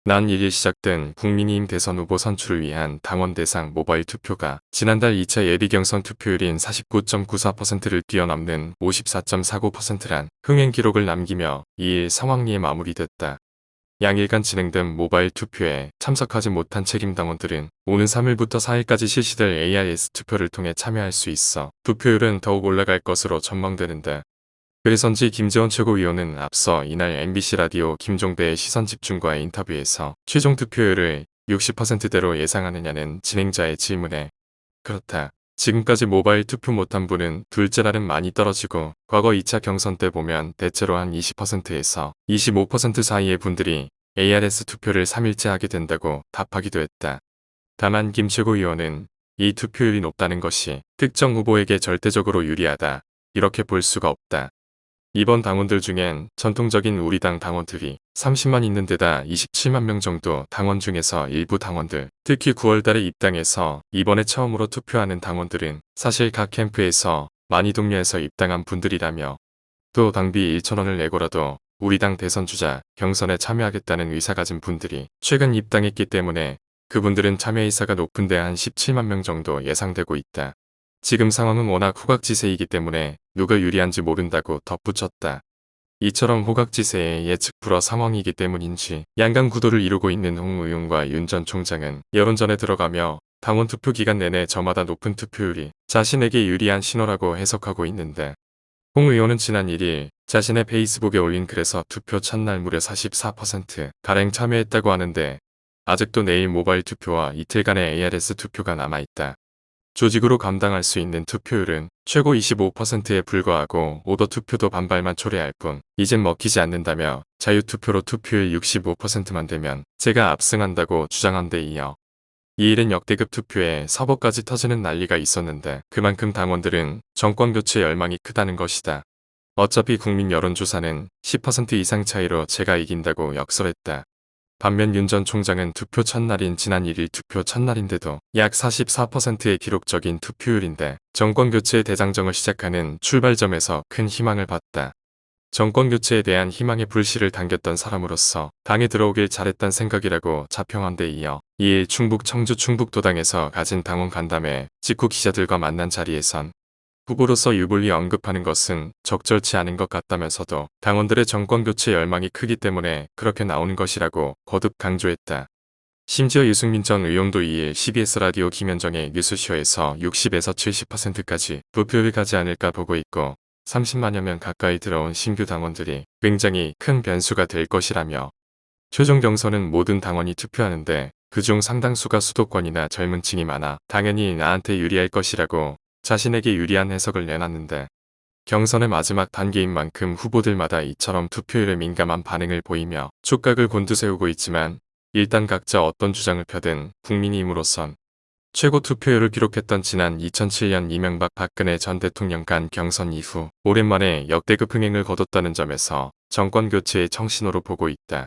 난 1일 시작된 국민의힘 대선 후보 선출을 위한 당원 대상 모바일 투표가 지난달 2차 예비 경선 투표율인 49.94%를 뛰어넘는 54.49%란 흥행 기록을 남기며 2일 상황리에 마무리됐다. 양일간 진행된 모바일 투표에 참석하지 못한 책임 당원들은 오는 3일부터 4일까지 실시될 ARS 투표를 통해 참여할 수 있어 투표율은 더욱 올라갈 것으로 전망되는데, 그래서인지 김재원 최고위원은 앞서 이날 MBC 라디오 김종배의 시선집중과의 인터뷰에서 최종 투표율을 60%대로 예상하느냐는 진행자의 질문에 "그렇다. 지금까지 모바일 투표 못한 분은 둘째 날은 많이 떨어지고 과거 2차 경선 때 보면 대체로 한 20%에서 25% 사이의 분들이 ARS 투표를 3일째 하게 된다고 답하기도 했다. 다만 김 최고위원은 이 투표율이 높다는 것이 특정 후보에게 절대적으로 유리하다, 이렇게 볼 수가 없다. 이번 당원들 중엔 전통적인 우리당 당원들이 30만 있는 데다 27만 명 정도 당원 중에서 일부 당원들, 특히 9월달에 입당해서 이번에 처음으로 투표하는 당원들은 사실 각 캠프에서 많이 동료해서 입당한 분들이라며, 또 당비 1,000원을 내고라도 우리당 대선 주자 경선에 참여하겠다는 의사 가진 분들이 최근 입당했기 때문에 그분들은 참여 의사가 높은데 한 17만 명 정도 예상되고 있다. 지금 상황은 워낙 호각지세이기 때문에 누가 유리한지 모른다고 덧붙였다. 이처럼 호각지세의 예측 불허 상황이기 때문인지 양강 구도를 이루고 있는 홍 의원과 윤 전 총장은 여론전에 들어가며 당원 투표 기간 내내 저마다 높은 투표율이 자신에게 유리한 신호라고 해석하고 있는데, 홍 의원은 지난 1일 자신의 페이스북에 올린 글에서 투표 첫날 무려 44%가량 참여했다고 하는데, 아직도 내일 모바일 투표와 이틀간의 ARS 투표가 남아있다. 조직으로 감당할 수 있는 투표율은 최고 25%에 불과하고 오더 투표도 반발만 초래할 뿐 이젠 먹히지 않는다며 자유투표로 투표율 65%만 되면 제가 압승한다고 주장한 데 이어 이일은 역대급 투표에 서버까지 터지는 난리가 있었는데, 그만큼 당원들은 정권교체 열망이 크다는 것이다. 어차피 국민 여론조사는 10% 이상 차이로 제가 이긴다고 역설했다. 반면 윤 전 총장은 투표 첫날인 지난 1일 투표 첫날인데도 약 44%의 기록적인 투표율인데 정권교체의 대장정을 시작하는 출발점에서 큰 희망을 봤다. 정권교체에 대한 희망의 불씨를 당겼던 사람으로서 당에 들어오길 잘했단 생각이라고 자평한 데 이어 2일 충북 청주 충북도당에서 가진 당원 간담회 직후 기자들과 만난 자리에선 후보로서 유불리 언급하는 것은 적절치 않은 것 같다면서도 당원들의 정권교체 열망이 크기 때문에 그렇게 나오는 것이라고 거듭 강조했다. 심지어 유승민 전 의원도 2일 CBS 라디오 김현정의 뉴스쇼에서 60에서 70%까지 투표율이 가지 않을까 보고 있고, 30만여 명 가까이 들어온 신규 당원들이 굉장히 큰 변수가 될 것이라며, 최종 경선은 모든 당원이 투표하는데 그중 상당수가 수도권이나 젊은 층이 많아 당연히 나한테 유리할 것이라고 자신에게 유리한 해석을 내놨는데, 경선의 마지막 단계인 만큼 후보들마다 이처럼 투표율에 민감한 반응을 보이며 촉각을 곤두세우고 있지만, 일단 각자 어떤 주장을 펴든 국민의힘으로선 최고 투표율을 기록했던 지난 2007년 이명박 박근혜 전 대통령 간 경선 이후 오랜만에 역대급 흥행을 거뒀다는 점에서 정권 교체의 청신호로 보고 있다.